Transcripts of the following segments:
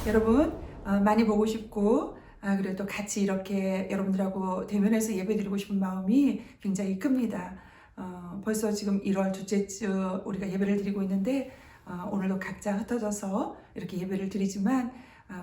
여러분 많이 보고 싶고 그래도 같이 이렇게 여러분들하고 대면해서 예배드리고 싶은 마음이 굉장히 큽니다. 벌써 지금 1월 둘째 주 우리가 예배를 드리고 있는데 오늘도 각자 흩어져서 이렇게 예배를 드리지만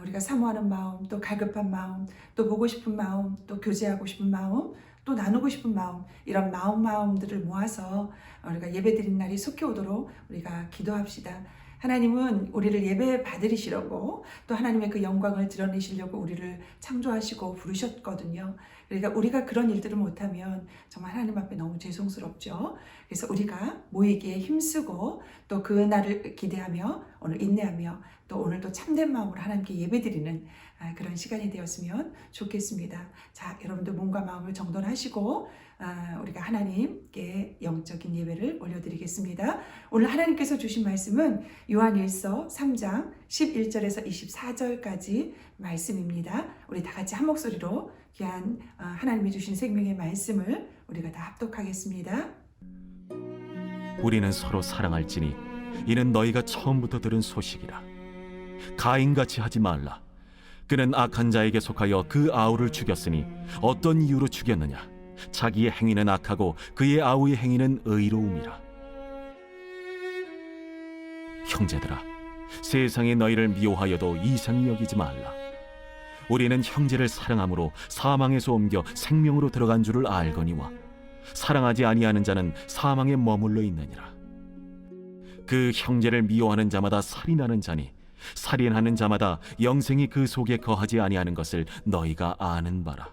우리가 사모하는 마음, 또 갈급한 마음, 또 보고 싶은 마음, 또 교제하고 싶은 마음, 또 나누고 싶은 마음, 이런 마음들을 모아서 우리가 예배 드리는 날이 속히 오도록 우리가 기도합시다. 하나님은 우리를 예배 받으시려고 또 하나님의 그 영광을 드러내시려고 우리를 창조하시고 부르셨거든요. 그러니까 우리가 그런 일들을 못하면 정말 하나님 앞에 너무 죄송스럽죠. 그래서 우리가 모이기에 힘쓰고 또 그 날을 기대하며 오늘 인내하며 또 오늘도 참된 마음으로 하나님께 예배드리는 그런 시간이 되었으면 좋겠습니다. 자, 여러분들 몸과 마음을 정돈하시고 우리가 하나님께 영적인 예배를 올려드리겠습니다. 오늘 하나님께서 주신 말씀은 요한일서 3장 11절에서 24절까지 말씀입니다. 우리 다 같이 한 목소리로 귀한 하나님이 주신 생명의 말씀을 우리가 다 합독하겠습니다. 우리는 서로 사랑할지니 이는 너희가 처음부터 들은 소식이라. 가인같이 하지 말라. 그는 악한 자에게 속하여 그 아우를 죽였으니 어떤 이유로 죽였느냐? 자기의 행위는 악하고 그의 아우의 행위는 의로움이라. 형제들아, 세상이 너희를 미워하여도 이상히 여기지 말라. 우리는 형제를 사랑함으로 사망에서 옮겨 생명으로 들어간 줄을 알거니와 사랑하지 아니하는 자는 사망에 머물러 있느니라. 그 형제를 미워하는 자마다 살인하는 자니 살인하는 자마다 영생이 그 속에 거하지 아니하는 것을 너희가 아는 바라.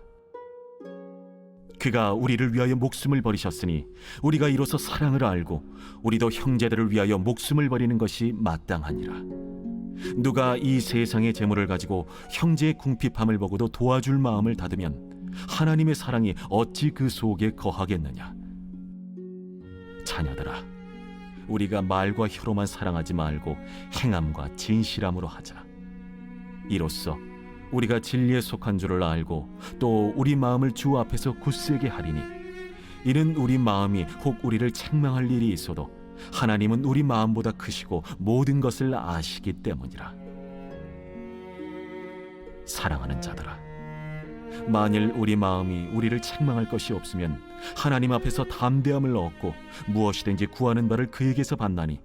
그가 우리를 위하여 목숨을 버리셨으니 우리가 이로써 사랑을 알고 우리도 형제들을 위하여 목숨을 버리는 것이 마땅하니라. 누가 이 세상의 재물을 가지고 형제의 궁핍함을 보고도 도와줄 마음을 닫으면 하나님의 사랑이 어찌 그 속에 거하겠느냐. 자녀들아, 우리가 말과 혀로만 사랑하지 말고 행함과 진실함으로 하자. 이로써 우리가 진리에 속한 줄을 알고 또 우리 마음을 주 앞에서 굳세게 하리니 이는 우리 마음이 혹 우리를 책망할 일이 있어도 하나님은 우리 마음보다 크시고 모든 것을 아시기 때문이라. 사랑하는 자들아, 만일 우리 마음이 우리를 책망할 것이 없으면 하나님 앞에서 담대함을 얻고 무엇이든지 구하는 바를 그에게서 받나니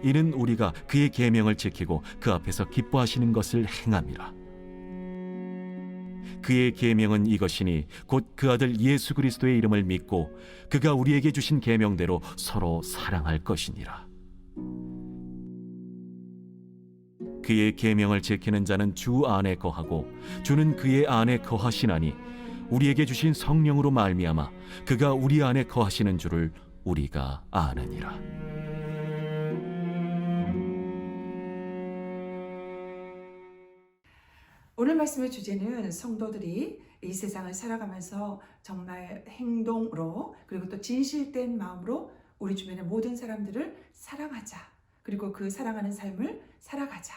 이는 우리가 그의 계명을 지키고 그 앞에서 기뻐하시는 것을 행함이라. 그의 계명은 이것이니 곧 그 아들 예수 그리스도의 이름을 믿고 그가 우리에게 주신 계명대로 서로 사랑할 것이니라. 그의 계명을 지키는 자는 주 안에 거하고 주는 그의 안에 거하시나니 우리에게 주신 성령으로 말미암아 그가 우리 안에 거하시는 줄을 우리가 아느니라. 오늘 말씀의 주제는 성도들이 이 세상을 살아가면서 정말 행동으로 그리고 또 진실된 마음으로 우리 주변의 모든 사람들을 사랑하자. 그리고 그 사랑하는 삶을 살아가자.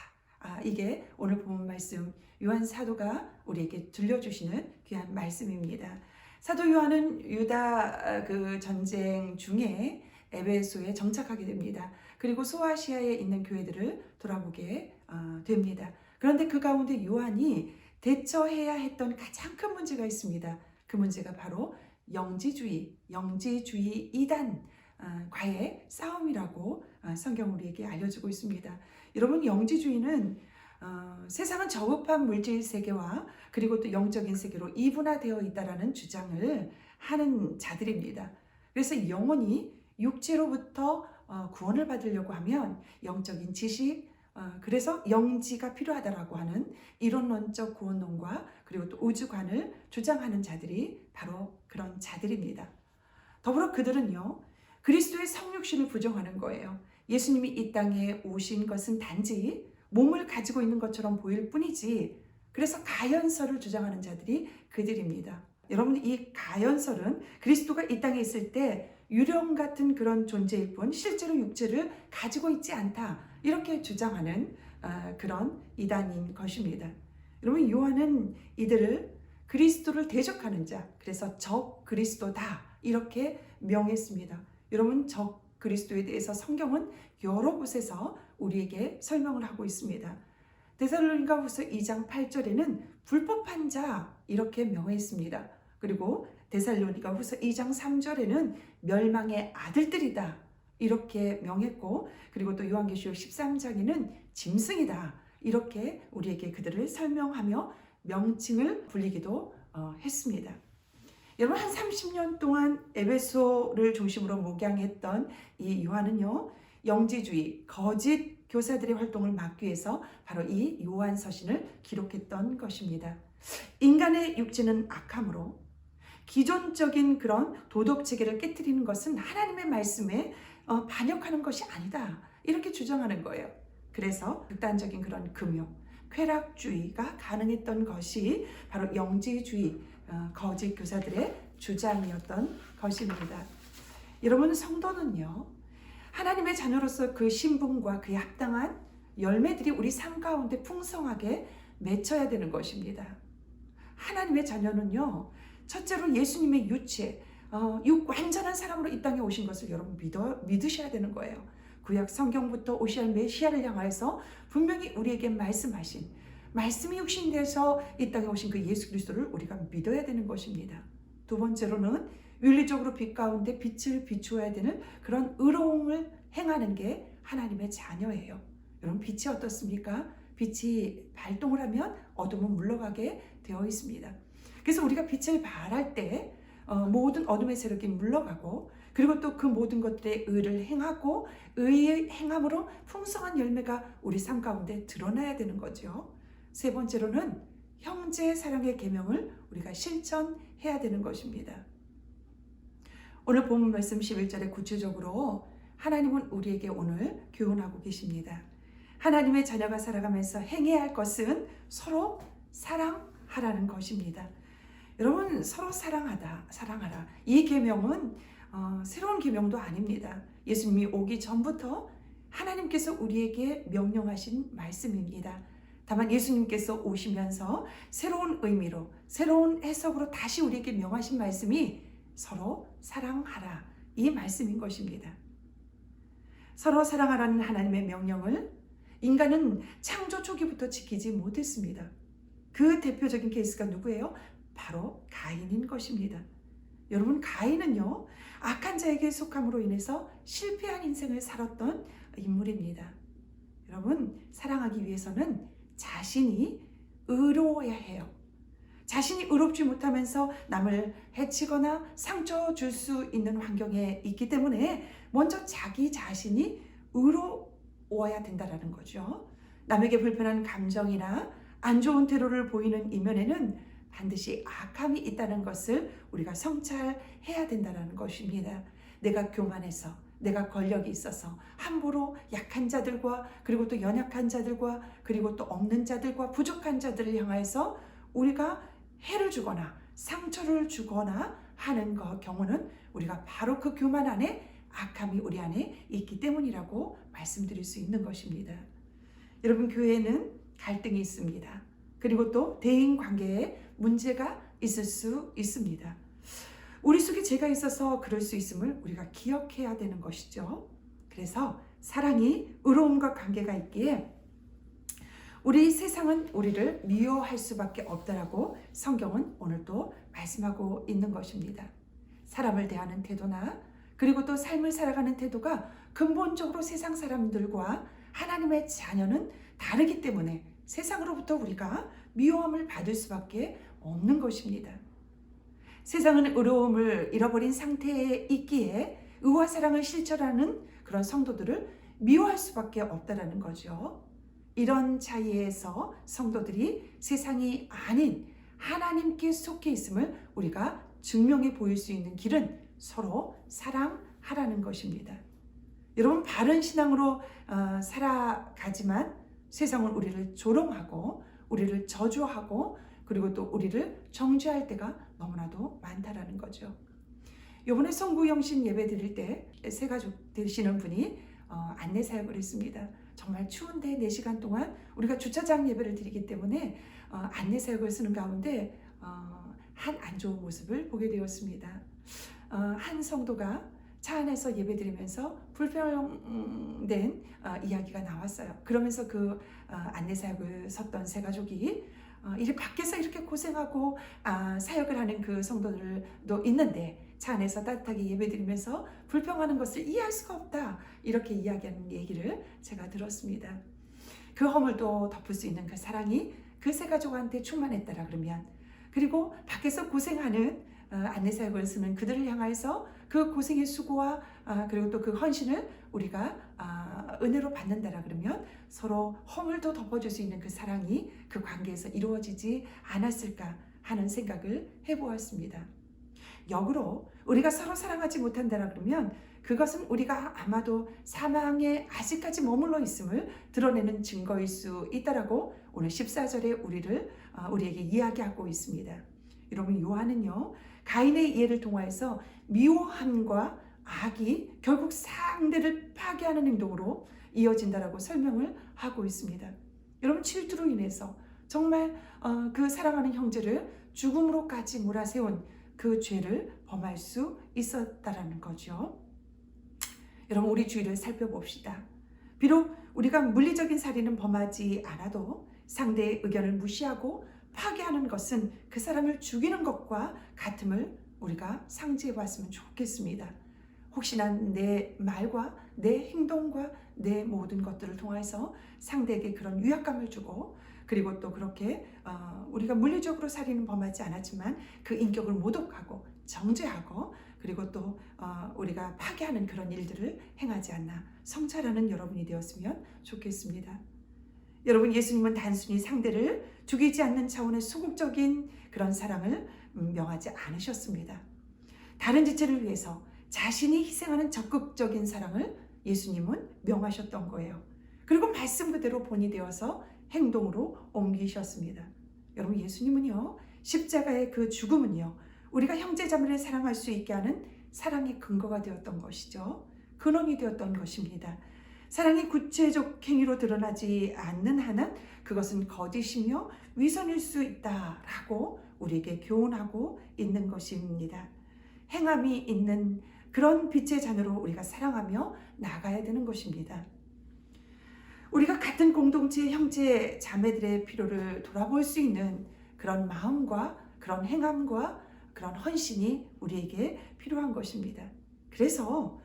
이게 오늘 본 말씀 요한 사도가 우리에게 들려주시는 귀한 말씀입니다. 사도 요한은 유다 그 전쟁 중에 에베소에 정착하게 됩니다. 그리고 소아시아에 있는 교회들을 돌아보게 됩니다. 그런데 그 가운데 요한이 대처해야 했던 가장 큰 문제가 있습니다. 그 문제가 바로 영지주의 이단과의 싸움이라고 성경 우리에게 알려주고 있습니다. 여러분, 영지주의는 세상은 저급한 물질 세계와 그리고 또 영적인 세계로 이분화되어 있다라는 주장을 하는 자들입니다. 그래서 영혼이 육체로부터 구원을 받으려고 하면 영적인 지식, 그래서 영지가 필요하다라고 하는 이론론적 구원론과 그리고 또 우주관을 주장하는 자들이 바로 그런 자들입니다. 더불어 그들은요, 그리스도의 성육신을 부정하는 거예요. 예수님이 이 땅에 오신 것은 단지 몸을 가지고 있는 것처럼 보일 뿐이지, 그래서 가연설을 주장하는 자들이 그들입니다. 여러분, 이 가연설은 그리스도가 이 땅에 있을 때 유령 같은 그런 존재일 뿐 실제로 육체를 가지고 있지 않다, 이렇게 주장하는 그런 이단인 것입니다. 여러분, 요한은 이들을 그리스도를 대적하는 자, 그래서 적 그리스도다 이렇게 명했습니다. 여러분, 적 그리스도에 대해서 성경은 여러 곳에서 우리에게 설명을 하고 있습니다. 데살로니가후서 2장 8절에는 불법한 자 이렇게 명했습니다. 그리고 데살로니가후서 2장 3절에는 멸망의 아들들이다 이렇게 명했고, 그리고 또 요한계시록 13장에는 짐승이다 이렇게 우리에게 그들을 설명하며 명칭을 불리기도 했습니다. 여러분, 한 30년 동안 에베소를 중심으로 목양했던 이 요한은요, 영지주의, 거짓 교사들의 활동을 막기 위해서 바로 이 요한서신을 기록했던 것입니다. 인간의 육체는 악함으로 기존적인 그런 도덕 체계를 깨트리는 것은 하나님의 말씀에 반역하는 것이 아니다 이렇게 주장하는 거예요. 그래서 극단적인 그런 금욕, 쾌락주의가 가능했던 것이 바로 영지주의, 거짓 교사들의 주장이었던 것입니다. 여러분, 성도는요, 하나님의 자녀로서 그 신분과 그에 합당한 열매들이 우리 삶 가운데 풍성하게 맺혀야 되는 것입니다. 하나님의 자녀는요, 첫째로 예수님의 유체, 완전한 사람으로 이 땅에 오신 것을 여러분 믿으셔야 되는 거예요. 구약 성경부터 오실 메시아를 향하여서 분명히 우리에게 말씀하신, 말씀이 육신돼서 이 땅에 오신 그 예수 그리스도를 우리가 믿어야 되는 것입니다. 두 번째로는 윤리적으로 빛 가운데 빛을 비추어야 되는 그런 의로움을 행하는 게 하나님의 자녀예요. 여러분, 빛이 어떻습니까? 빛이 발동을 하면 어둠은 물러가게 되어 있습니다. 그래서 우리가 빛을 발할 때 모든 어둠의 세력이 물러가고, 그리고 또 그 모든 것들의 의를 행하고 의의 행함으로 풍성한 열매가 우리 삶 가운데 드러나야 되는 거죠. 세 번째로는 형제 사랑의 계명을 우리가 실천해야 되는 것입니다. 오늘 본문 말씀 11절에 구체적으로 하나님은 우리에게 오늘 교훈하고 계십니다. 하나님의 자녀가 살아가면서 행해야 할 것은 서로 사랑하라는 것입니다. 여러분, 서로 사랑하라. 이 계명은 새로운 계명도 아닙니다. 예수님이 오기 전부터 하나님께서 우리에게 명령하신 말씀입니다. 다만 예수님께서 오시면서 새로운 의미로, 새로운 해석으로 다시 우리에게 명하신 말씀이 서로 사랑하라, 이 말씀인 것입니다. 서로 사랑하라는 하나님의 명령을 인간은 창조 초기부터 지키지 못했습니다. 그 대표적인 케이스가 누구예요? 바로 가인인 것입니다. 여러분, 가인은요, 악한 자에게 속함으로 인해서 실패한 인생을 살았던 인물입니다. 여러분, 사랑하기 위해서는 자신이 의로워야 해요. 자신이 의롭지 못하면서 남을 해치거나 상처 줄 수 있는 환경에 있기 때문에 먼저 자기 자신이 의로워야 된다는 거죠. 남에게 불편한 감정이나 안 좋은 태도를 보이는 이면에는 반드시 악함이 있다는 것을 우리가 성찰해야 된다는 것입니다. 내가 교만해서, 내가 권력이 있어서 함부로 약한 자들과, 그리고 또 연약한 자들과, 그리고 또 없는 자들과 부족한 자들을 향해서 우리가 해를 주거나 상처를 주거나 하는 경우는 우리가 바로 그 교만 안에 악함이 우리 안에 있기 때문이라고 말씀드릴 수 있는 것입니다. 여러분, 교회에는 갈등이 있습니다. 그리고 또 대인 관계에 문제가 있을 수 있습니다. 우리 속에 죄가 있어서 그럴 수 있음을 우리가 기억해야 되는 것이죠. 그래서 사랑이 의로움과 관계가 있기에 우리 세상은 우리를 미워할 수밖에 없다라고 성경은 오늘도 말씀하고 있는 것입니다. 사람을 대하는 태도나 그리고 또 삶을 살아가는 태도가 근본적으로 세상 사람들과 하나님의 자녀는 다르기 때문에 세상으로부터 우리가 미워함을 받을 수밖에 없는 것입니다. 세상은 의로움을 잃어버린 상태에 있기에 의와 사랑을 실천하는 그런 성도들을 미워할 수밖에 없다라는 거죠. 이런 차이에서 성도들이 세상이 아닌 하나님께 속해 있음을 우리가 증명해 보일 수 있는 길은 서로 사랑하라는 것입니다. 여러분, 바른 신앙으로 살아가지만 세상은 우리를 조롱하고 우리를 저주하고 그리고 또 우리를 정죄할 때가 너무나도 많다라는 거죠. 이번에 성구영신 예배 드릴 때 새 가족 되시는 분이 안내 사역을 했습니다. 정말 추운데 4시간 동안 우리가 주차장 예배를 드리기 때문에 안내 사역을 쓰는 가운데 한 안 좋은 모습을 보게 되었습니다. 한 성도가 차 안에서 예배드리면서 불평된 이야기가 나왔어요. 그러면서 그 안내사역을 섰던 세 가족이 이렇게 밖에서 이렇게 고생하고 사역을 하는 그 성도들도 있는데 차 안에서 따뜻하게 예배드리면서 불평하는 것을 이해할 수가 없다, 이렇게 이야기하는 얘기를 제가 들었습니다. 그 허물도 덮을 수 있는 그 사랑이 그 세 가족한테 충만했다라 그러면, 그리고 밖에서 고생하는 안내사역을 쓰는 그들을 향해서 그 고생의 수고와 그리고 또 그 헌신을 우리가 은혜로 받는다라 그러면 서로 허물도 덮어줄 수 있는 그 사랑이 그 관계에서 이루어지지 않았을까 하는 생각을 해보았습니다. 역으로 우리가 서로 사랑하지 못한다라 그러면 그것은 우리가 아마도 사망에 아직까지 머물러 있음을 드러내는 증거일 수 있다라고 오늘 14절에 우리에게 이야기하고 있습니다. 여러분, 요한은요, 가인의 이해를 통하여서 미워함과 악이 결국 상대를 파괴하는 행동으로 이어진다라고 설명을 하고 있습니다. 여러분, 질투로 인해서 정말 그 사랑하는 형제를 죽음으로까지 몰아세운 그 죄를 범할 수 있었다라는 거죠. 여러분, 우리 주위를 살펴봅시다. 비록 우리가 물리적인 살인은 범하지 않아도 상대의 의견을 무시하고 파괴하는 것은 그 사람을 죽이는 것과 같음을 우리가 상지해 봤으면 좋겠습니다. 혹시나 내 말과 내 행동과 내 모든 것들을 통해서 상대에게 그런 위압감을 주고, 그리고 또 그렇게 우리가 물리적으로 살인은 범하지 않았지만 그 인격을 모독하고 정죄하고, 그리고 또 우리가 파괴하는 그런 일들을 행하지 않나 성찰하는 여러분이 되었으면 좋겠습니다. 여러분, 예수님은 단순히 상대를 죽이지 않는 차원의 소극적인 그런 사랑을 명하지 않으셨습니다. 다른 지체를 위해서 자신이 희생하는 적극적인 사랑을 예수님은 명하셨던 거예요. 그리고 말씀 그대로 본이 되어서 행동으로 옮기셨습니다. 여러분, 예수님은요, 십자가의 그 죽음은요, 우리가 형제자매를 사랑할 수 있게 하는 사랑의 근거가 되었던 것이죠. 근원이 되었던 것입니다. 사랑이 구체적 행위로 드러나지 않는 한은 그것은 거짓이며 위선일 수 있다라고 우리에게 교훈하고 있는 것입니다. 행함이 있는 그런 빛의 자녀로 우리가 사랑하며 나가야 되는 것입니다. 우리가 같은 공동체의 형제 자매들의 필요를 돌아볼 수 있는 그런 마음과 그런 행함과 그런 헌신이 우리에게 필요한 것입니다. 그래서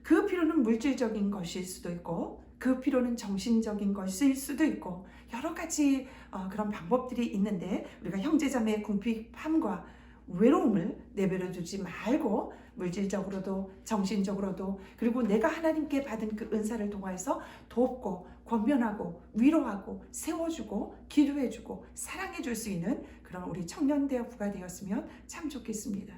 그 필요는 물질적인 것일 수도 있고, 그 필요는 정신적인 것일 수도 있고, 여러 가지 그런 방법들이 있는데, 우리가 형제자매의 궁핍함과 외로움을 내버려 두지 말고 물질적으로도 정신적으로도, 그리고 내가 하나님께 받은 그 은사를 통해서 돕고 권면하고 위로하고 세워주고 기도해주고 사랑해줄 수 있는 그런 우리 청년대학부가 되었으면 참 좋겠습니다.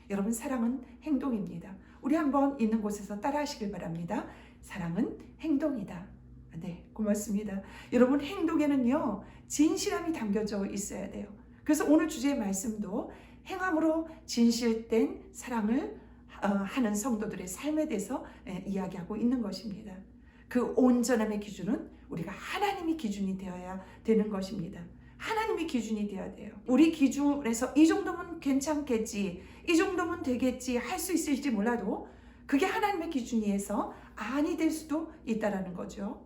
여러분, 사랑은 행동입니다. 우리 한번 있는 곳에서 따라하시길 바랍니다. 사랑은 행동이다. 네, 고맙습니다. 여러분, 행동에는요, 진실함이 담겨져 있어야 돼요. 그래서 오늘 주제의 말씀도 행함으로 진실된 사랑을 하는 성도들의 삶에 대해서 이야기하고 있는 것입니다. 그 온전함의 기준은 우리가 하나님이 기준이 되어야 되는 것입니다. 하나님이 기준이 되어야 돼요. 우리 기준에서 이 정도면 괜찮겠지, 이 정도면 되겠지 할 수 있을지 몰라도 그게 하나님의 기준이어서 아니 될 수도 있다라는 거죠.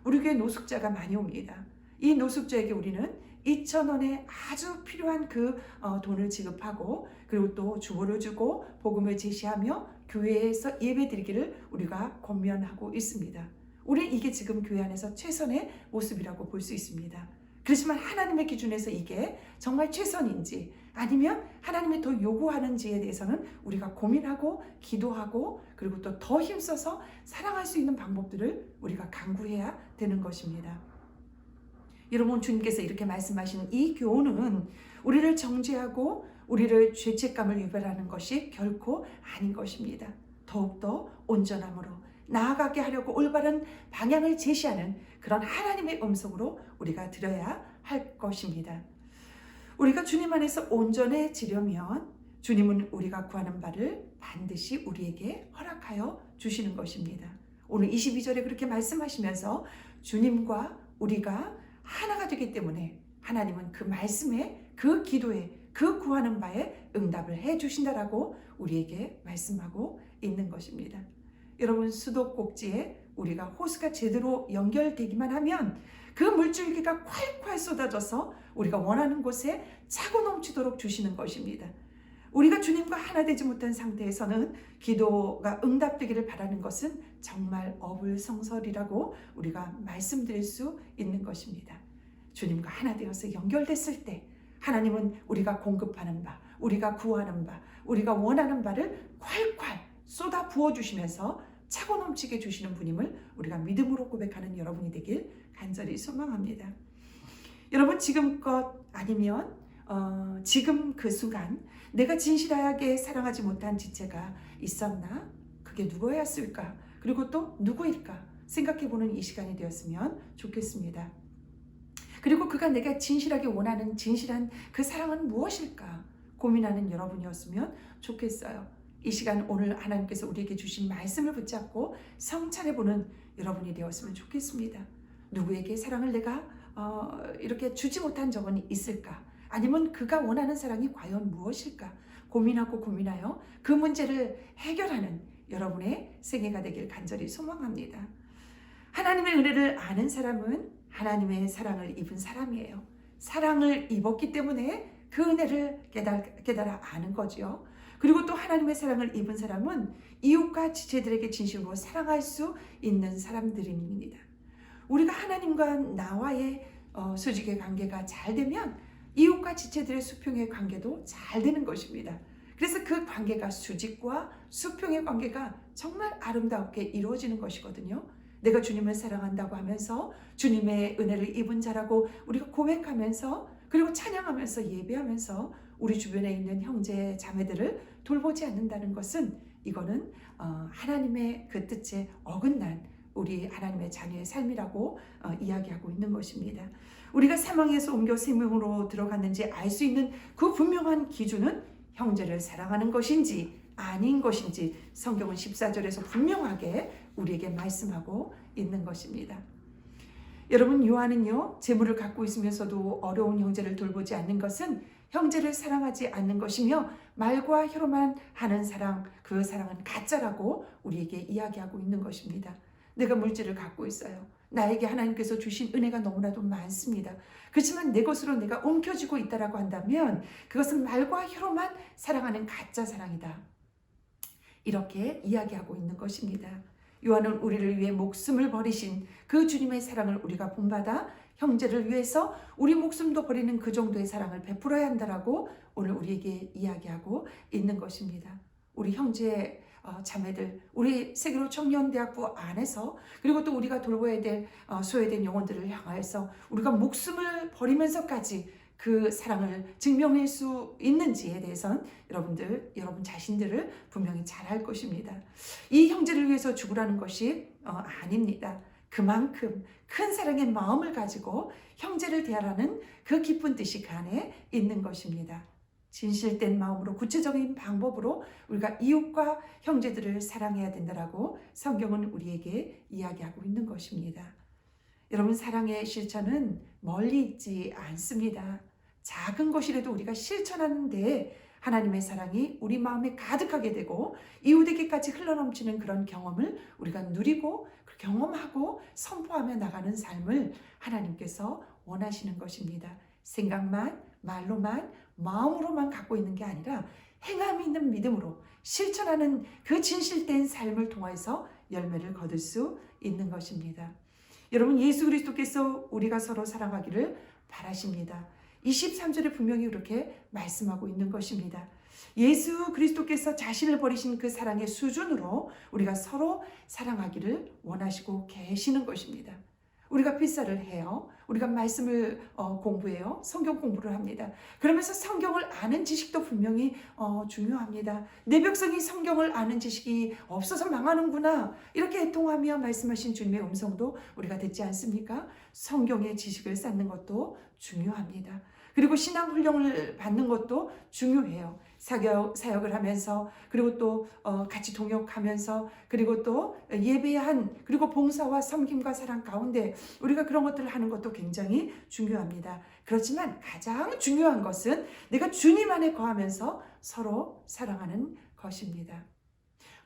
우리 교회 노숙자가 많이 옵니다. 이 노숙자에게 우리는 2,000원에 아주 필요한 그 돈을 지급하고, 그리고 또 주보를 주고 복음을 제시하며 교회에서 예배드리기를 우리가 권면하고 있습니다. 우리는 이게 지금 교회 안에서 최선의 모습이라고 볼 수 있습니다. 그렇지만 하나님의 기준에서 이게 정말 최선인지 아니면 하나님이 더 요구하는지에 대해서는 우리가 고민하고 기도하고, 그리고 또 더 힘써서 사랑할 수 있는 방법들을 우리가 강구해야 되는 것입니다. 여러분, 주님께서 이렇게 말씀하신 이 교훈은 우리를 정죄하고 우리를 죄책감을 유발하는 것이 결코 아닌 것입니다. 더욱더 온전함으로 나아가게 하려고 올바른 방향을 제시하는 그런 하나님의 음성으로 우리가 들어야 할 것입니다. 우리가 주님 안에서 온전해지려면 주님은 우리가 구하는 바를 반드시 우리에게 허락하여 주시는 것입니다. 오늘 22절에 그렇게 말씀하시면서 주님과 우리가 하나가 되기 때문에 하나님은 그 말씀에 그 기도에 그 구하는 바에 응답을 해 주신다라고 우리에게 말씀하고 있는 것입니다. 여러분, 수도꼭지에 우리가 호스가 제대로 연결되기만 하면 그 물줄기가 콸콸 쏟아져서 우리가 원하는 곳에 차고 넘치도록 주시는 것입니다. 우리가 주님과 하나 되지 못한 상태에서는 기도가 응답되기를 바라는 것은 정말 어불성설이라고 우리가 말씀드릴 수 있는 것입니다. 주님과 하나 되어서 연결됐을 때 하나님은 우리가 공급하는 바, 우리가 구하는 바, 우리가 원하는 바를 콸콸 쏟아 부어주시면서 차고 넘치게 주시는 분임을 우리가 믿음으로 고백하는 여러분이 되길 간절히 소망합니다. 여러분, 지금껏 아니면 지금 그 순간 내가 진실하게 사랑하지 못한 지체가 있었나? 그게 누구였을까? 그리고 또 누구일까? 생각해보는 이 시간이 되었으면 좋겠습니다. 그리고 그가 내가 진실하게 원하는 진실한 그 사랑은 무엇일까? 고민하는 여러분이었으면 좋겠어요. 이 시간 오늘 하나님께서 우리에게 주신 말씀을 붙잡고 성찰해보는 여러분이 되었으면 좋겠습니다. 누구에게 사랑을 내가 이렇게 주지 못한 적은 있을까? 아니면 그가 원하는 사랑이 과연 무엇일까? 고민하여 그 문제를 해결하는 여러분의 생애가 되길 간절히 소망합니다. 하나님의 은혜를 아는 사람은 하나님의 사랑을 입은 사람이에요. 사랑을 입었기 때문에 그 은혜를 깨달아 아는 거죠. 그리고 또 하나님의 사랑을 입은 사람은 이웃과 지체들에게 진심으로 사랑할 수 있는 사람들입니다. 우리가 하나님과 나와의 수직의 관계가 잘 되면 이웃과 지체들의 수평의 관계도 잘 되는 것입니다. 그래서 그 관계가 수직과 수평의 관계가 정말 아름답게 이루어지는 것이거든요. 내가 주님을 사랑한다고 하면서 주님의 은혜를 입은 자라고 우리가 고백하면서 그리고 찬양하면서 예배하면서 우리 주변에 있는 형제 자매들을 돌보지 않는다는 것은 이거는 하나님의 그 뜻에 어긋난 우리 하나님의 자녀의 삶이라고 이야기하고 있는 것입니다. 우리가 사망에서 옮겨 생명으로 들어갔는지 알 수 있는 그 분명한 기준은 형제를 사랑하는 것인지 아닌 것인지 성경은 14절에서 분명하게 우리에게 말씀하고 있는 것입니다. 여러분, 요한은요, 재물을 갖고 있으면서도 어려운 형제를 돌보지 않는 것은 형제를 사랑하지 않는 것이며 말과 혀로만 하는 사랑, 그 사랑은 가짜라고 우리에게 이야기하고 있는 것입니다. 내가 물질을 갖고 있어요. 나에게 하나님께서 주신 은혜가 너무나도 많습니다. 그렇지만 내 것으로 내가 옮겨지고 있다라고 한다면 그것은 말과 혀로만 사랑하는 가짜 사랑이다. 이렇게 이야기하고 있는 것입니다. 요한은 우리를 위해 목숨을 버리신 그 주님의 사랑을 우리가 본받아 형제를 위해서 우리 목숨도 버리는 그 정도의 사랑을 베풀어야 한다라고 오늘 우리에게 이야기하고 있는 것입니다. 우리 형제 자매들, 우리 세계로 청년대학부 안에서 그리고 또 우리가 돌봐야 될 소외된 영혼들을 향하여서 우리가 목숨을 버리면서까지 그 사랑을 증명할 수 있는지에 대해서는 여러분 자신들을 분명히 잘 알 것입니다. 이 형제를 위해서 죽으라는 것이 아닙니다. 그만큼 큰 사랑의 마음을 가지고 형제를 대하라는 그 깊은 뜻이 그 안에 있는 것입니다. 진실된 마음으로 구체적인 방법으로 우리가 이웃과 형제들을 사랑해야 된다라고 성경은 우리에게 이야기하고 있는 것입니다. 여러분, 사랑의 실천은 멀리 있지 않습니다. 작은 것이라도 우리가 실천하는데 하나님의 사랑이 우리 마음에 가득하게 되고 이웃에게까지 흘러넘치는 그런 경험을 우리가 누리고 경험하고 선포하며 나가는 삶을 하나님께서 원하시는 것입니다. 생각만, 말로만, 마음으로만 갖고 있는 게 아니라 행함이 있는 믿음으로 실천하는 그 진실된 삶을 통해서 열매를 거둘 수 있는 것입니다. 여러분, 예수 그리스도께서 우리가 서로 사랑하기를 바라십니다. 23절에 분명히 그렇게 말씀하고 있는 것입니다. 예수 그리스도께서 자신을 버리신 그 사랑의 수준으로 우리가 서로 사랑하기를 원하시고 계시는 것입니다. 우리가 필사를 해요. 우리가 말씀을 공부해요. 성경 공부를 합니다. 그러면서 성경을 아는 지식도 분명히 중요합니다. 내 백성이 성경을 아는 지식이 없어서 망하는구나, 이렇게 애통하며 말씀하신 주님의 음성도 우리가 듣지 않습니까? 성경의 지식을 쌓는 것도 중요합니다. 그리고 신앙 훈련을 받는 것도 중요해요. 사역을 하면서, 그리고 또 같이 동역하면서, 그리고 또 예배한, 그리고 봉사와 섬김과 사랑 가운데 우리가 그런 것들을 하는 것도 굉장히 중요합니다. 그렇지만 가장 중요한 것은 내가 주님 안에 거하면서 서로 사랑하는 것입니다.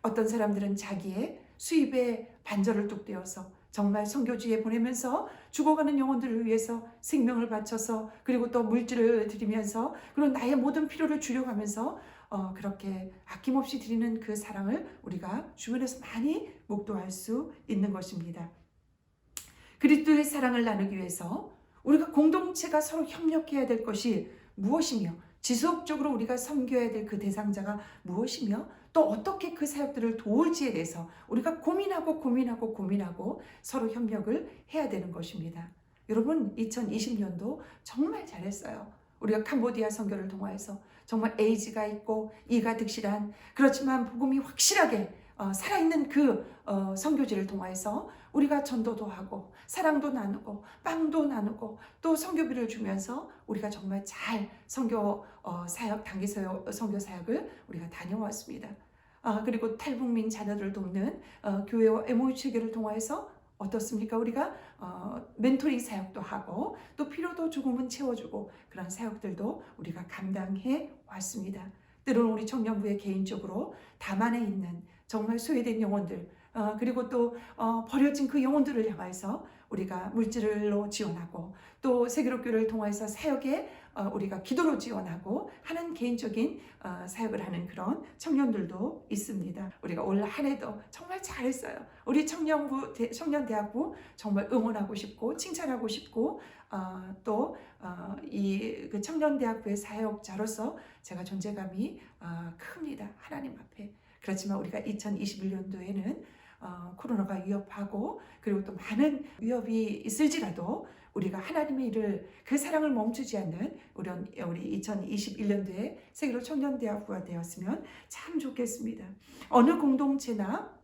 어떤 사람들은 자기의 수입에 반절을 뚝 떼어서 정말 선교지에 보내면서 죽어가는 영혼들을 위해서 생명을 바쳐서, 그리고 또 물질을 드리면서, 그리고 나의 모든 필요를 주려가면서 그렇게 아낌없이 드리는 그 사랑을 우리가 주변에서 많이 목도할 수 있는 것입니다. 그리스도의 사랑을 나누기 위해서 우리가 공동체가 서로 협력해야 될 것이 무엇이며, 지속적으로 우리가 섬겨야 될 그 대상자가 무엇이며, 또 어떻게 그 사역들을 도울지에 대해서 우리가 고민하고 서로 협력을 해야 되는 것입니다. 여러분, 2020년도 정말 잘했어요. 우리가 캄보디아 선교를 통하여서 정말 에이즈가 있고 이가 득실한, 그렇지만 복음이 확실하게 살아있는 그 선교지를 통하여서 우리가 전도도 하고 사랑도 나누고 빵도 나누고 또 선교비를 주면서 우리가 정말 잘 선교 사역, 단기 선교 사역을 우리가 다녀왔습니다. 그리고 탈북민 자녀들을 돕는 교회와 MOU 체계를 통하여서 어떻습니까? 우리가 멘토링 사역도 하고 또 필요도 조금은 채워주고 그런 사역들도 우리가 감당해 왔습니다. 때로는 우리 청년부에 개인적으로 담안에 있는 정말 소외된 영혼들, 그리고 또 버려진 그 영혼들을 향해서 우리가 물질로 지원하고 또 세계로교를 통해서 사역에 우리가 기도로 지원하고 하는 개인적인 사역을 하는 그런 청년들도 있습니다. 우리가 올 한 해도 정말 잘했어요. 우리 청년대학부 정말 응원하고 싶고 칭찬하고 싶고 또 이 그 청년대학부의 사역자로서 제가 존재감이 큽니다. 하나님 앞에. 그렇지만 우리가 2021년도에는 코로나가 위협하고 그리고 또 많은 위협이 있을지라도 우리가 하나님의 일을, 그 사랑을 멈추지 않는 우리 2021년도에 세계로 청년대학부가 되었으면 참 좋겠습니다. 어느 공동체나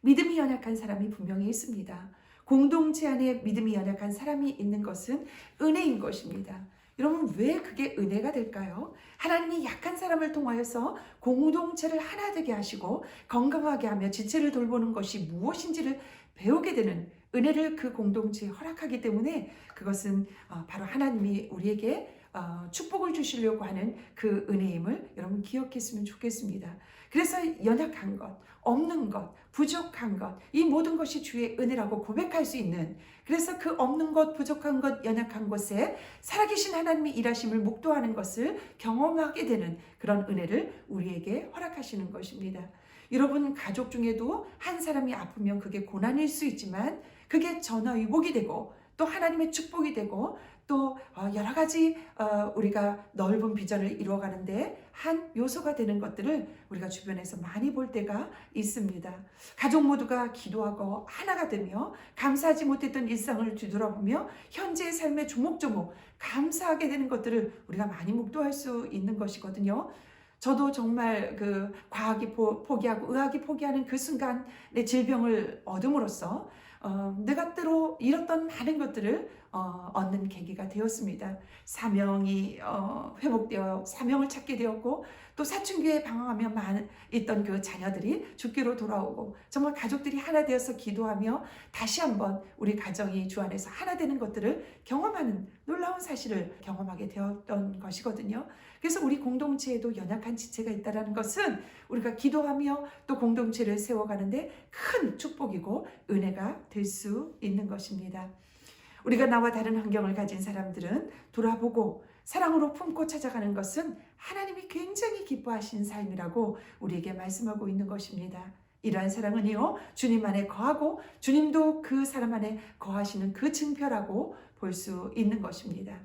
믿음이 연약한 사람이 분명히 있습니다. 공동체 안에 믿음이 연약한 사람이 있는 것은 은혜인 것입니다. 여러분, 왜 그게 은혜가 될까요? 하나님이 약한 사람을 통하여서 공동체를 하나 되게 하시고 건강하게 하며 지체를 돌보는 것이 무엇인지를 배우게 되는 은혜를 그 공동체에 허락하기 때문에 그것은 바로 하나님이 우리에게 축복을 주시려고 하는 그 은혜임을 여러분 기억했으면 좋겠습니다. 그래서 연약한 것, 없는 것, 부족한 것, 이 모든 것이 주의 은혜라고 고백할 수 있는, 그래서 그 없는 것, 부족한 것, 연약한 것에 살아계신 하나님의 일하심을 묵도하는 것을 경험하게 되는 그런 은혜를 우리에게 허락하시는 것입니다. 여러분, 가족 중에도 한 사람이 아프면 그게 고난일 수 있지만 그게 전화위복이 되고 또 하나님의 축복이 되고 또 여러 가지 우리가 넓은 비전을 이루어가는데 한 요소가 되는 것들을 우리가 주변에서 많이 볼 때가 있습니다. 가족 모두가 기도하고 하나가 되며 감사하지 못했던 일상을 뒤돌아보며 현재의 삶에 조목조목 감사하게 되는 것들을 우리가 많이 묵도할 수 있는 것이거든요. 저도 정말 그 과학이 포기하고 의학이 포기하는 그 순간의 질병을 얻음으로써 내가 때로 잃었던 많은 것들을 얻는 계기가 되었습니다. 사명이 회복되어 사명을 찾게 되었고 또 사춘기에 방황하며 있던 그 자녀들이 주께로 돌아오고 정말 가족들이 하나 되어서 기도하며 다시 한번 우리 가정이 주 안에서 하나 되는 것들을 경험하는 놀라운 사실을 경험하게 되었던 것이거든요. 그래서 우리 공동체에도 연약한 지체가 있다는 것은 우리가 기도하며 또 공동체를 세워가는데 큰 축복이고 은혜가 될 수 있는 것입니다. 우리가 나와 다른 환경을 가진 사람들은 돌아보고 사랑으로 품고 찾아가는 것은 하나님이 굉장히 기뻐하시는 삶이라고 우리에게 말씀하고 있는 것입니다. 이러한 사랑은요, 주님 안에 거하고 주님도 그 사람 안에 거하시는 그 증표라고 볼 수 있는 것입니다.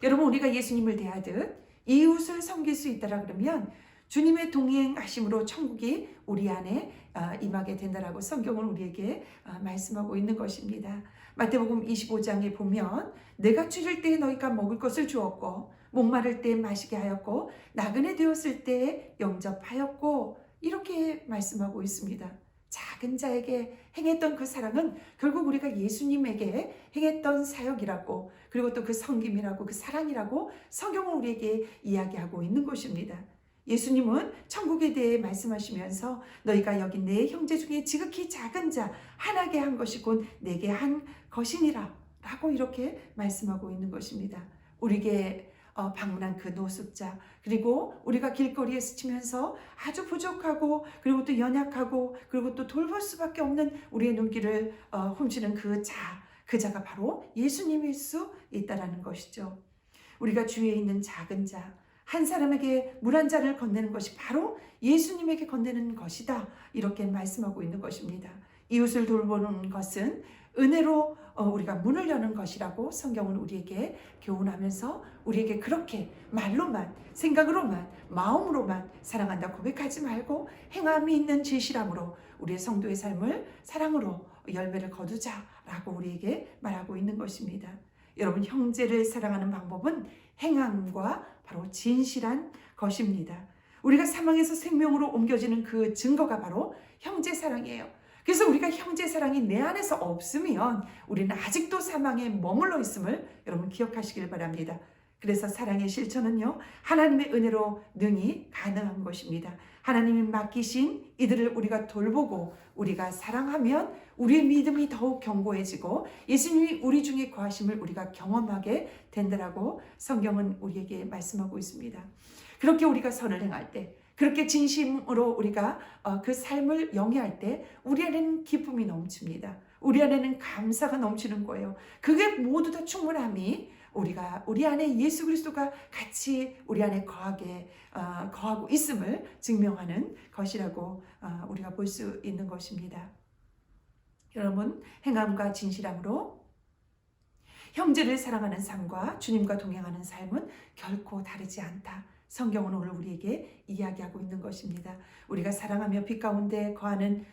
여러분, 우리가 예수님을 대하듯 이웃을 섬길 수 있다라 그러면 주님의 동행하심으로 천국이 우리 안에 임하게 된다라고 성경은 우리에게 말씀하고 있는 것입니다. 마태복음 25장에 보면 내가 추릴 때 너희가 먹을 것을 주었고 목마를 때 마시게 하였고 나그네 되었을 때 영접하였고 이렇게 말씀하고 있습니다. 작은 자에게 행했던 그 사랑은 결국 우리가 예수님에게 행했던 사역이라고, 그리고 또 그 섬김이라고, 그 사랑이라고 성경은 우리에게 이야기하고 있는 것입니다. 예수님은 천국에 대해 말씀하시면서 너희가 여기 내 형제 중에 지극히 작은 자 하나게 한 것이 곧 내게 한 것이니라 라고 이렇게 말씀하고 있는 것입니다. 우리에게 방문한 그 노숙자, 그리고 우리가 길거리에 스치면서 아주 부족하고 그리고 또 연약하고 그리고 또 돌볼 수밖에 없는 우리의 눈길을 훔치는 그 자가 바로 예수님일 수 있다라는 것이죠. 우리가 주위에 있는 작은 자, 한 사람에게 물 한 잔을 건네는 것이 바로 예수님에게 건네는 것이다, 이렇게 말씀하고 있는 것입니다. 이웃을 돌보는 것은 은혜로 우리가 문을 여는 것이라고 성경은 우리에게 교훈하면서 우리에게 그렇게 말로만, 생각으로만, 마음으로만 사랑한다 고백하지 말고 행함이 있는 진실함으로 우리의 성도의 삶을 사랑으로 열매를 거두자라고 우리에게 말하고 있는 것입니다. 여러분, 형제를 사랑하는 방법은 행함과 바로 진실한 것입니다. 우리가 사망에서 생명으로 옮겨지는 그 증거가 바로 형제 사랑이에요. 그래서 우리가 형제 사랑이 내 안에서 없으면 우리는 아직도 사망에 머물러 있음을 여러분 기억하시길 바랍니다. 그래서 사랑의 실천은요, 하나님의 은혜로 능히 가능한 것입니다. 하나님이 맡기신 이들을 우리가 돌보고 우리가 사랑하면 우리의 믿음이 더욱 견고해지고 예수님이 우리 중에 거하심을 우리가 경험하게 된다라고 성경은 우리에게 말씀하고 있습니다. 그렇게 우리가 선을 행할 때, 그렇게 진심으로 우리가 그 삶을 영위할 때 우리 안에는 기쁨이 넘칩니다. 우리 안에는 감사가 넘치는 거예요. 그게 모두 다 충분함이 우리 안에 예수 그리스도가 같이 우리 안에 거하고 있음을 증명하는 것이라고 우리가 볼 수 있는 것입니다. 여러분, 행함과 진실함으로 형제를 사랑하는 삶과 주님과 동행하는 삶은 결코 다르지 않다. 성경은 오늘 우리에게 이야기하고 있는 것입니다. 우리가 사랑하며 빛 가운데 거하는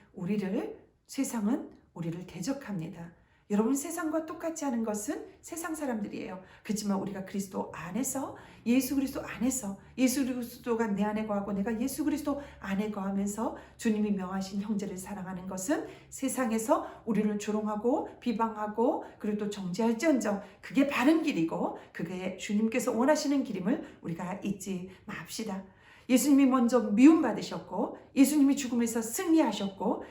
세상은 우리를 대적합니다. 여러분, 세상과 똑같지 않은 것은 세상 사람들이에요. 그렇지만 우리가 그리스도 안에서, 예수 그리스도 안에서, 예수 그리스도가 내 안에 거하고 내가 예수 그리스도 안에 거하면서 주님이 명하신 형제를 사랑하는 것은 세상에서 우리를 조롱하고 비방하고 그리고 또 정죄할지언정 그게 바른 길이고 그게 주님께서 원하시는 길임을 우리가 잊지 맙시다. 예수님이 먼저 미움받으셨고 예수님이 죽음에서 승리하셨고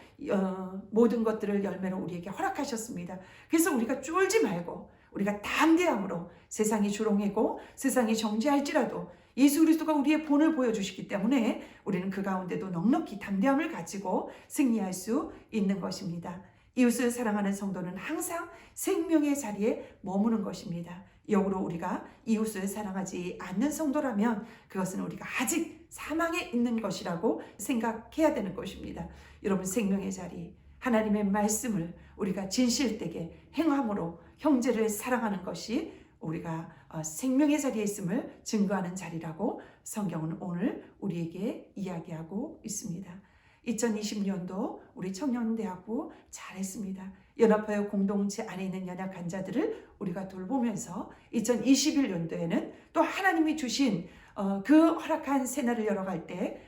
모든 것들을 열매로 우리에게 허락하셨습니다. 그래서 우리가 쫄지 말고 우리가 담대함으로 세상이 조롱하고 세상이 정죄할지라도 예수 그리스도가 우리의 본을 보여주시기 때문에 우리는 그 가운데도 넉넉히 담대함을 가지고 승리할 수 있는 것입니다. 이웃을 사랑하는 성도는 항상 생명의 자리에 머무는 것입니다. 역으로 우리가 이웃을 사랑하지 않는 성도라면 그것은 우리가 아직 사망에 있는 것이라고 생각해야 되는 것입니다. 여러분, 생명의 자리, 하나님의 말씀을 우리가 진실되게 행함으로 형제를 사랑하는 것이 우리가 생명의 자리에 있음을 증거하는 자리라고 성경은 오늘 우리에게 이야기하고 있습니다. 2020년도 우리 청년대학부 잘했습니다. 연합하여 공동체 안에 있는 연약한 자들을 우리가 돌보면서 2021년도에는 또 하나님이 주신 그 허락한 새날을 열어갈 때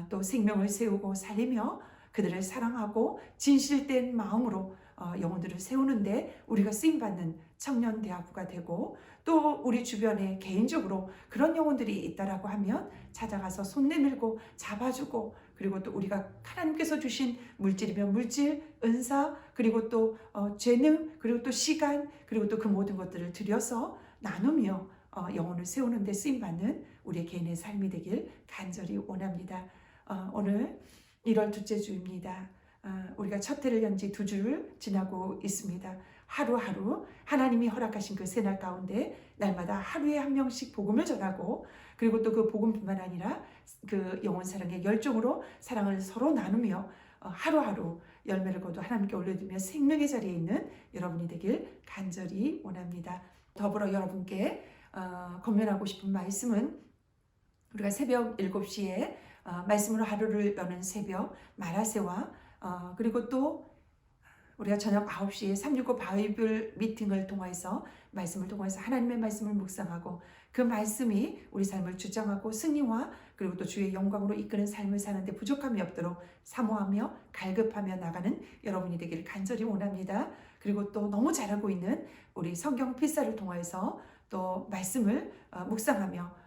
또 생명을 세우고 살리며 그들을 사랑하고 진실된 마음으로 영혼들을 세우는데 우리가 쓰임받는 청년대학부가 되고 또 우리 주변에 개인적으로 그런 영혼들이 있다라고 하면 찾아가서 손 내밀고 잡아주고 그리고 또 우리가 하나님께서 주신 물질이면 물질, 은사, 그리고 또 재능, 그리고 또 시간, 그리고 또 그 모든 것들을 들여서 나누며 영혼을 세우는 데 쓰임받는 우리의 개인의 삶이 되길 간절히 원합니다. 오늘 1월 둘째 주입니다. 우리가 첫 해를 연 지 2주를 지나고 있습니다. 하루하루 하나님이 허락하신 그 새날 가운데 날마다 하루에 한 명씩 복음을 전하고 그리고 또 그 복음뿐만 아니라 그 영혼 사랑의 열정으로 사랑을 서로 나누며 하루하루 열매를 거두 하나님께 올려드리며 생명의 자리에 있는 여러분이 되길 간절히 원합니다. 더불어 여러분께 권면하고 싶은 말씀은 우리가 새벽 7시에 말씀으로 하루를 여는 새벽 마라세와 그리고 또 우리가 저녁 9시에 365 바이블 미팅을 통해서 말씀을 통해서 하나님의 말씀을 묵상하고 그 말씀이 우리 삶을 주장하고 승리와 그리고 또 주의 영광으로 이끄는 삶을 사는데 부족함이 없도록 사모하며 갈급하며 나가는 여러분이 되기를 간절히 원합니다. 그리고 또 너무 잘하고 있는 우리 성경 필사를 통해서 또 말씀을 묵상하며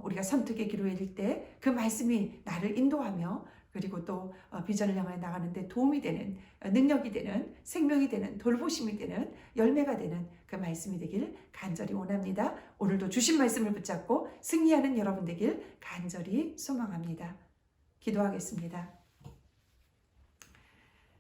우리가 선택의 기로에 이를 때 그 말씀이 나를 인도하며 그리고 또 비전을 향해 나가는데 도움이 되는 능력이 되는 생명이 되는 돌보심이 되는 열매가 되는 그 말씀이 되길 간절히 원합니다. 오늘도 주신 말씀을 붙잡고 승리하는 여러분 되길 간절히 소망합니다. 기도하겠습니다.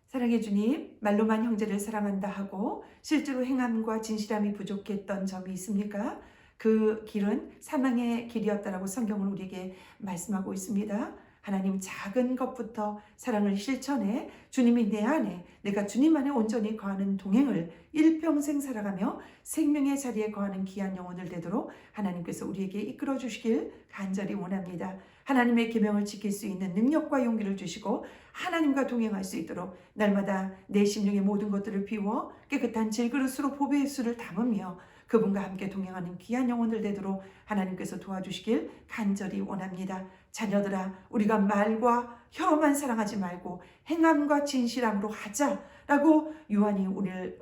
사랑해 주님, 말로만 형제를 사랑한다 하고 실제로 행함과 진실함이 부족했던 점이 있습니까? 그 길은 사망의 길이었다라고 성경은 우리에게 말씀하고 있습니다. 하나님, 작은 것부터 사랑을 실천해 주님이 내 안에, 내가 주님 안에 온전히 거하는 동행을 일평생 살아가며 생명의 자리에 거하는 귀한 영혼을 되도록 하나님께서 우리에게 이끌어 주시길 간절히 원합니다. 하나님의 계명을 지킬 수 있는 능력과 용기를 주시고 하나님과 동행할 수 있도록 날마다 내 심령의 모든 것들을 비워 깨끗한 질그릇으로 보배의 술을 담으며 그분과 함께 동행하는 귀한 영혼들 되도록 하나님께서 도와주시길 간절히 원합니다. 자녀들아, 우리가 말과 혀로만 사랑하지 말고 행함과 진실함으로 하자라고 요한이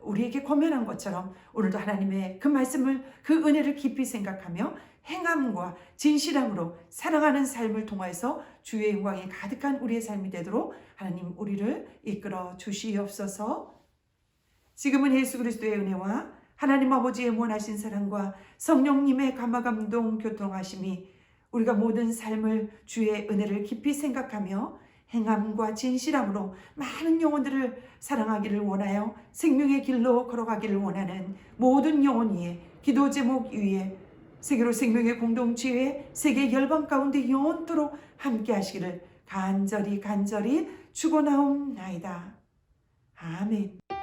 우리에게 권면한 것처럼 오늘도 하나님의 그 말씀을, 그 은혜를 깊이 생각하며 행함과 진실함으로 사랑하는 삶을 통해서 주의 영광이 가득한 우리의 삶이 되도록 하나님 우리를 이끌어 주시옵소서. 지금은 예수 그리스도의 은혜와 하나님 아버지의 무한하신 사랑과 성령님의 감화감동 교통하심이 우리가 모든 삶을 주의 은혜를 깊이 생각하며 행함과 진실함으로 많은 영혼들을 사랑하기를 원하여 생명의 길로 걸어가기를 원하는 모든 영혼 위에, 기도 제목 위에, 세계로 생명의 공동체에, 세계 열방 가운데 영원토록 함께 하시기를 간절히 축원하옵나이다. 아멘.